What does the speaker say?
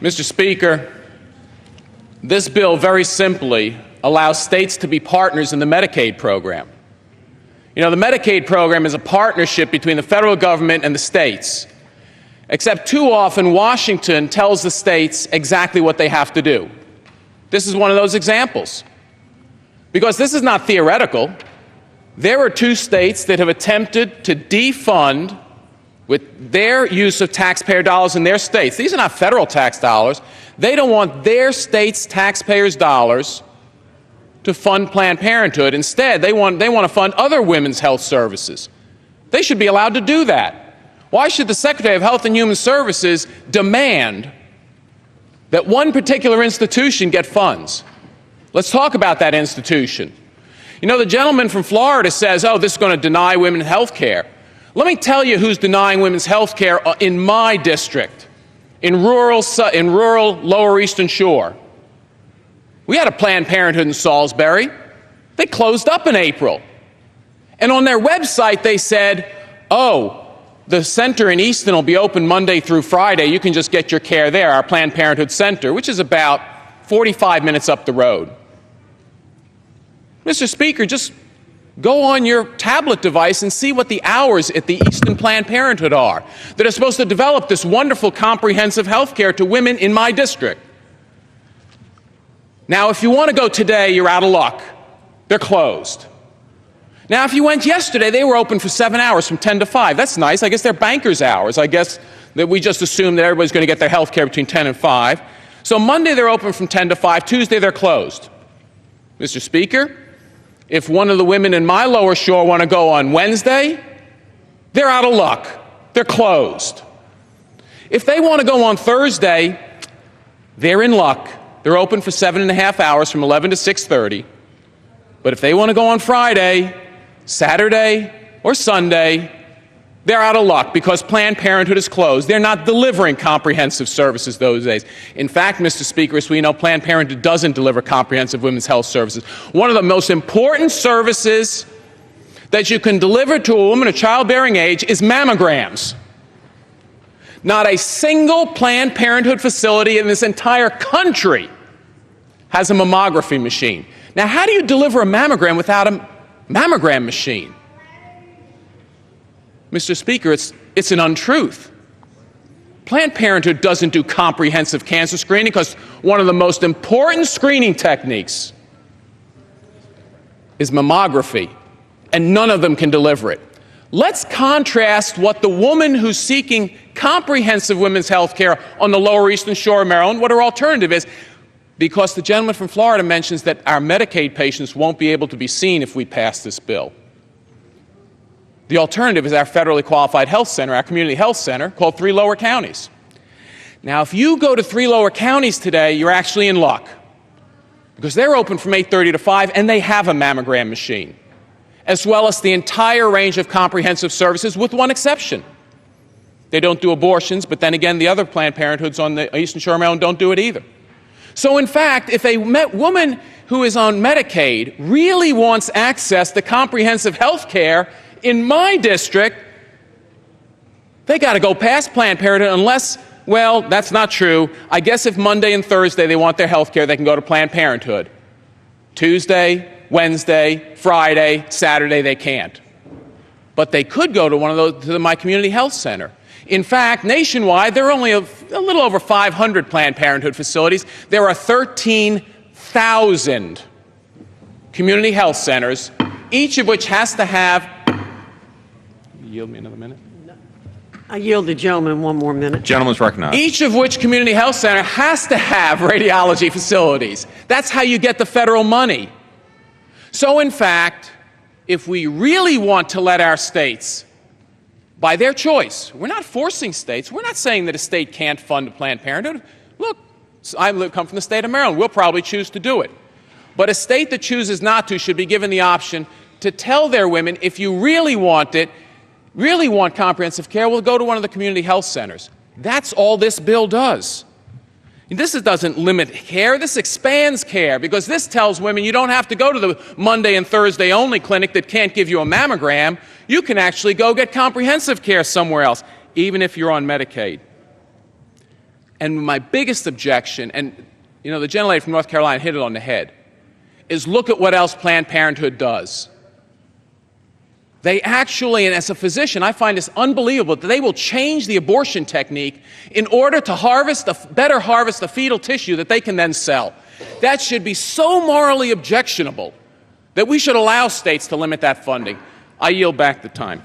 Mr. Speaker, this bill very simply allows states to be partners in the Medicaid program. You know, the Medicaid program is a partnership between the federal government and the states, except too often Washington tells the states exactly what they have to do. This is one of those examples. Because this is not theoretical. There are two states that have attempted to defund, with their use of taxpayer dollars in their states. These are not federal tax dollars. They don't want their state's taxpayers' dollars to fund Planned Parenthood. Instead, they want to fund other women's health services. They should be allowed to do that. Why should the Secretary of Health and Human Services demand that one particular institution get funds? Let's talk about that institution. You know, the gentleman from Florida says, oh, this is going to deny women health care. Let me tell you who's denying women's health care in my district, in rural Lower Eastern Shore. We had a Planned Parenthood in Salisbury. They closed up in April. And on their website they said, oh, the center in Easton will be open Monday through Friday. You can just get your care there, our Planned Parenthood Center, which is about 45 minutes up the road. Mr. Speaker, just go on your tablet device and see what the hours at the Easton Planned Parenthood are that are supposed to develop this wonderful comprehensive health care to women in my district. Now, if you want to go today, you're out of luck. They're closed. Now, if you went yesterday, they were open for 7 hours from 10 to 5. That's nice. I guess they're bankers' hours. I guess that we just assume that everybody's going to get their health care between 10 and 5. So Monday they're open from 10 to 5. Tuesday they're closed. Mr. Speaker, if one of the women in my lower shore want to go on Wednesday, they're out of luck. They're closed. If they want to go on Thursday, they're in luck. They're open for 7.5 hours from 11 to 6:30. But if they want to go on Friday, Saturday, or Sunday, they're out of luck because Planned Parenthood is closed. They're not delivering comprehensive services those days. In fact, Mr. Speaker, as we know, Planned Parenthood doesn't deliver comprehensive women's health services. One of the most important services that you can deliver to a woman of childbearing age is mammograms. Not a single Planned Parenthood facility in this entire country has a mammography machine. Now, how do you deliver a mammogram without a mammogram machine? Mr. Speaker, it's an untruth. Planned Parenthood doesn't do comprehensive cancer screening because one of the most important screening techniques is mammography, and none of them can deliver it. Let's contrast what the woman who's seeking comprehensive women's health care on the Lower Eastern Shore of Maryland, what her alternative is, because the gentleman from Florida mentions that our Medicaid patients won't be able to be seen if we pass this bill. The alternative is our federally qualified health center, our community health center, called 3 Lower Counties. Now, if you go to 3 Lower Counties today, you're actually in luck, because they're open from 8:30 to 5, and they have a mammogram machine, as well as the entire range of comprehensive services, with one exception. They don't do abortions, but then again, the other Planned Parenthoods on the Eastern Shore of Maryland don't do it either. So in fact, if a woman who is on Medicaid really wants access to comprehensive health care in my district, they got to go past Planned Parenthood unless, well, that's not true. I guess if Monday and Thursday they want their health care, they can go to Planned Parenthood. Tuesday, Wednesday, Friday, Saturday, they can't. But they could go to one of those, to my community health center. In fact, nationwide, there are only a little over 500 Planned Parenthood facilities. There are 13,000 community health centers, each of which has to have... Yield me another minute? I yield the gentleman one more minute. Gentleman's recognized. Each of which community health center has to have radiology facilities. That's how you get the federal money. So in fact, if we really want to let our states, by their choice, we're not forcing states, we're not saying that a state can't fund Planned Parenthood. Look, I come from the state of Maryland, we'll probably choose to do it. But a state that chooses not to should be given the option to tell their women, if you really want it, really want comprehensive care, we'll go to one of the community health centers. That's all this bill does. This doesn't limit care, this expands care, because this tells women you don't have to go to the Monday and Thursday only clinic that can't give you a mammogram. You can actually go get comprehensive care somewhere else, even if you're on Medicaid. And my biggest objection, and the gentlelady from North Carolina hit it on the head, is look at what else Planned Parenthood does. They actually, and as a physician, I find this unbelievable, that they will change the abortion technique in order to better harvest the fetal tissue that they can then sell. That should be so morally objectionable that we should allow states to limit that funding. I yield back the time.